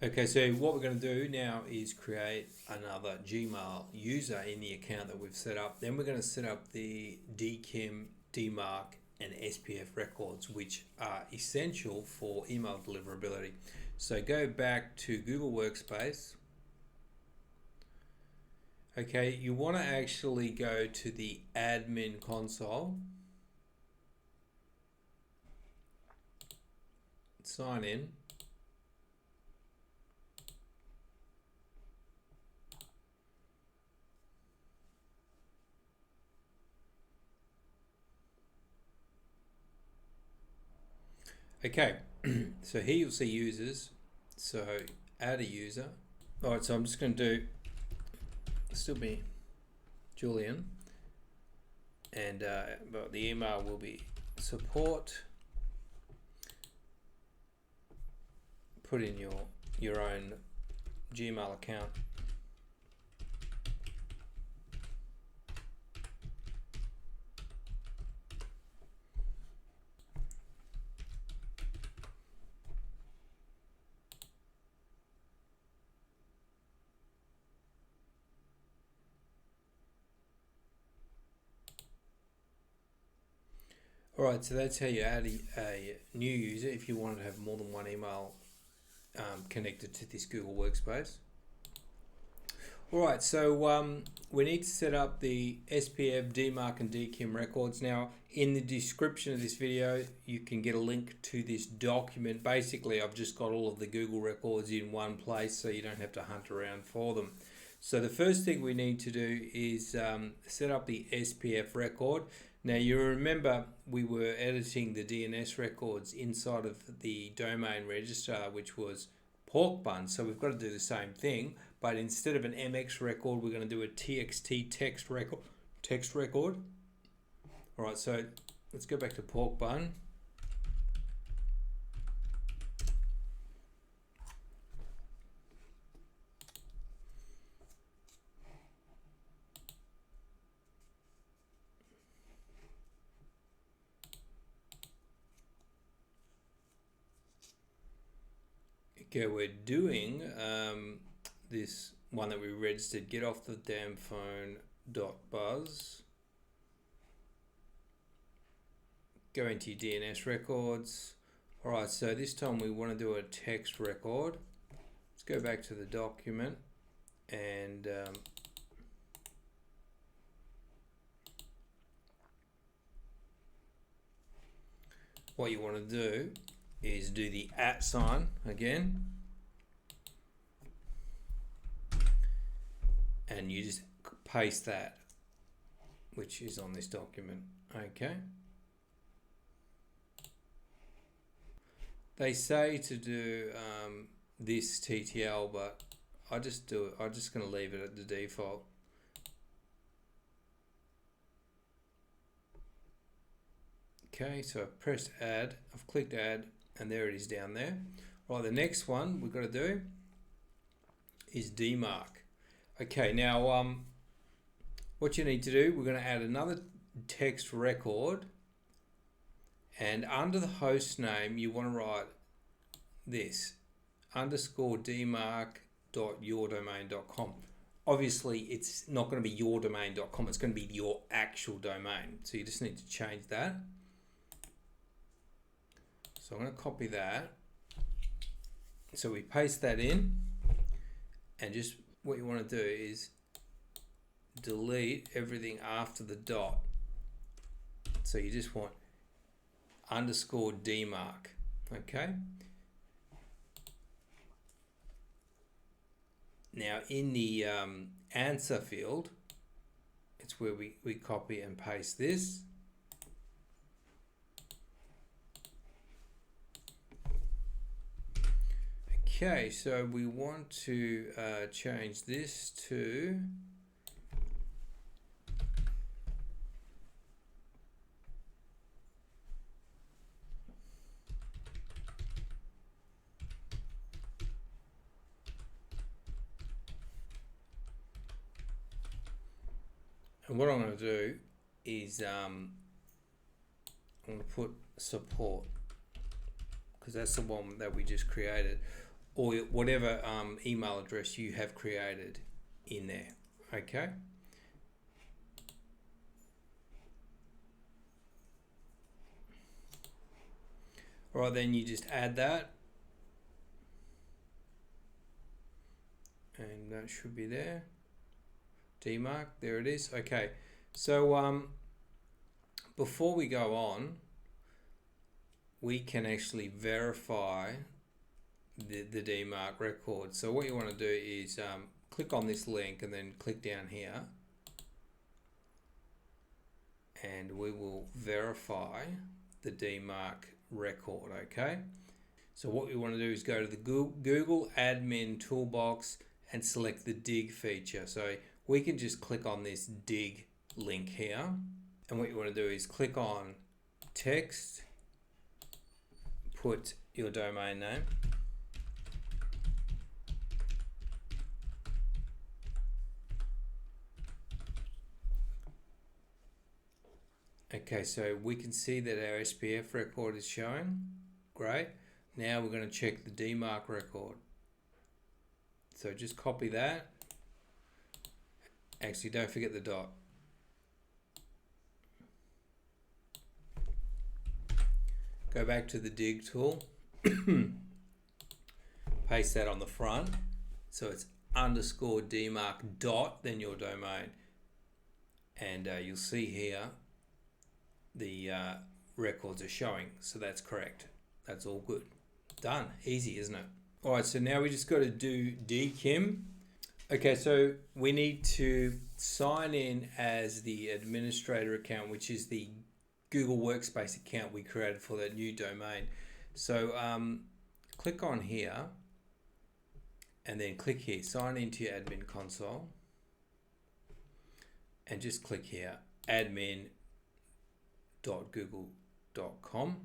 Okay, so what we're going to do now is create another Gmail user in the account that we've set up. Then we're going to set up the DKIM, DMARC, and SPF records, which are essential for email deliverability. So go back to Google Workspace. Okay, you want to actually go to the admin console, sign in. Okay, so here you'll see users. So add a user. All right, so I'm just going to do still be Julian, and but the email will be support. Put in your own Gmail account. Alright, so that's how you add a new user if you wanted to have more than one email connected to this Google Workspace. Alright, so we need to set up the SPF, DMARC, and DKIM records. Now, in the description of this video, you can get a link to this document. Basically, I've just got all of the Google records in one place so you don't have to hunt around for them. So the first thing we need to do is set up the SPF record. Now you remember we were editing the DNS records inside of the domain registrar, which was pork bun. So we've got to do the same thing, but instead of an MX record, we're going to do a TXT text record. All right, so let's go back to pork bun. Okay, we're doing this one that we registered, get off the damn phone.buzz. Go into your DNS records. All right, so this time we want to do a text record. Let's go back to the document and what you want to do is do the @ sign again, and you just paste that, which is on this document. Okay, they say to do this TTL, but I just do it. I'm just going to leave it at the default. Okay, so I've pressed add, I've clicked add, and there it is down there. Right, the next one we've got to do is DMARC. Okay, now what you need to do, we're going to add another text record, and under the host name you want to write this _dmarc.yourdomain.com. Obviously it's not going to be yourdomain.com, it's going to be your actual domain, so you just need to change that. So I'm going to copy that. So we paste that in, and just what you want to do is delete everything after the dot. So you just want _DMARC. Okay. Now in the answer field, it's where we copy and paste this. Okay, so we want to change this to and what I'm going to do is I'm going to put support, because that's the one that we just created. or whatever email address you have created in there. Okay. All right, then you just add that, and that should be there. DMARC, there it is. Okay, so before we go on, we can actually verify the DMARC record. So what you want to do is click on this link and then click down here, and we will verify the DMARC record. Okay, so what we want to do is go to the Google admin toolbox and select the dig feature. So we can just click on this dig link here, and what you want to do is click on text, put your domain name, okay, so we can see that our SPF record is showing. Great. Now we're going to check the DMARC record. So just copy that. Actually, don't forget the dot. Go back to the dig tool. Paste that on the front. So it's underscore DMARC dot, then your domain. And you'll see here the records are showing. So that's correct. That's all good. Done. Easy, isn't it? All right, so now we just got to do DKIM. Okay, so we need to sign in as the administrator account, which is the Google Workspace account we created for that new domain. So click on here and then click here, sign into your admin console, and just click here, admin.google.com.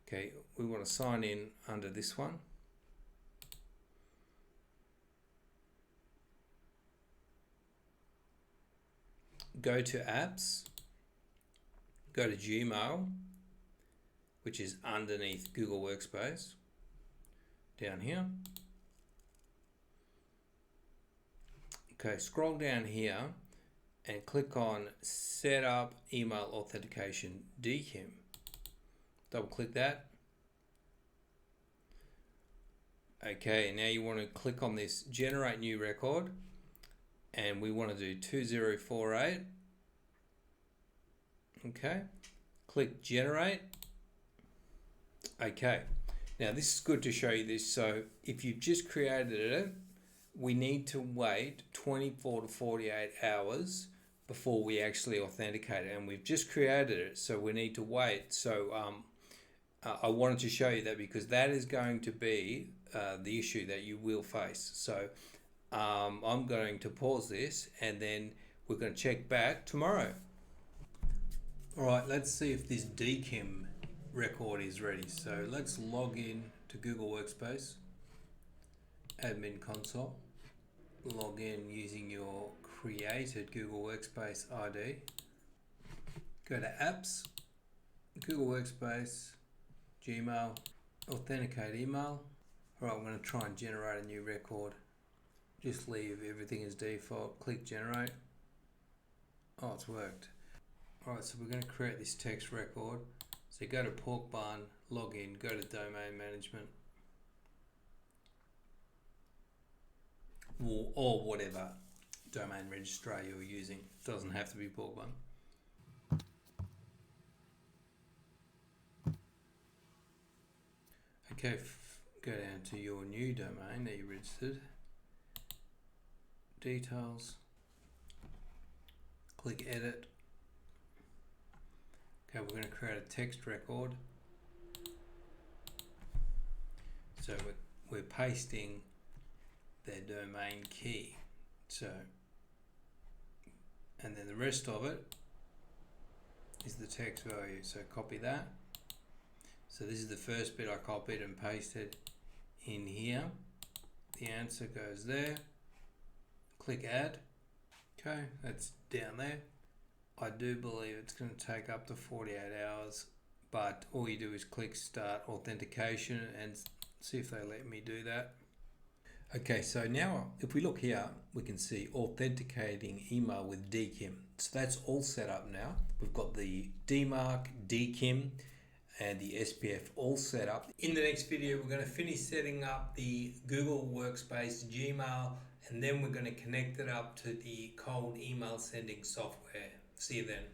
Okay, we want to sign in under this one. Go to apps, go to Gmail, which is underneath Google Workspace, down here. Okay, scroll down here and click on Set Up Email Authentication DKIM. Double click that. Okay, now you want to click on this Generate New Record, and we want to do 2048. Okay, click Generate. Okay, now this is good to show you this. So if you've just created it, we need to wait 24 to 48 hours before we actually authenticate it, and we've just created it, so we need to wait. So I wanted to show you that because that is going to be the issue that you will face. So I'm going to pause this and then we're going to check back tomorrow. All right, let's see if this DKIM record is ready. So let's log in to Google Workspace, admin console, log in using your created Google Workspace ID, go to apps, Google Workspace, Gmail, authenticate email. All right, I'm going to try and generate a new record. Just leave everything as default, click generate. Oh, it's worked. All right, so we're going to create this text record. So go to Pork Barn, log in, go to domain management, or whatever domain registrar you're using. It doesn't have to be Pork Barn. Okay, go down to your new domain that you registered. Details. Click edit. Okay, we're going to create a text record. So we're pasting their domain key. So, and then the rest of it is the text value. So copy that. So this is the first bit I copied and pasted in here. The answer goes there. Click add. Okay, that's down there. I do believe it's going to take up to 48 hours, but all you do is click start authentication and see if they let me do that. Okay, so now if we look here, we can see authenticating email with DKIM. So that's all set up now. We've got the DMARC, DKIM, and the SPF all set up. In the next video, we're going to finish setting up the Google Workspace Gmail, and then we're going to connect it up to the cold email sending software. See you then.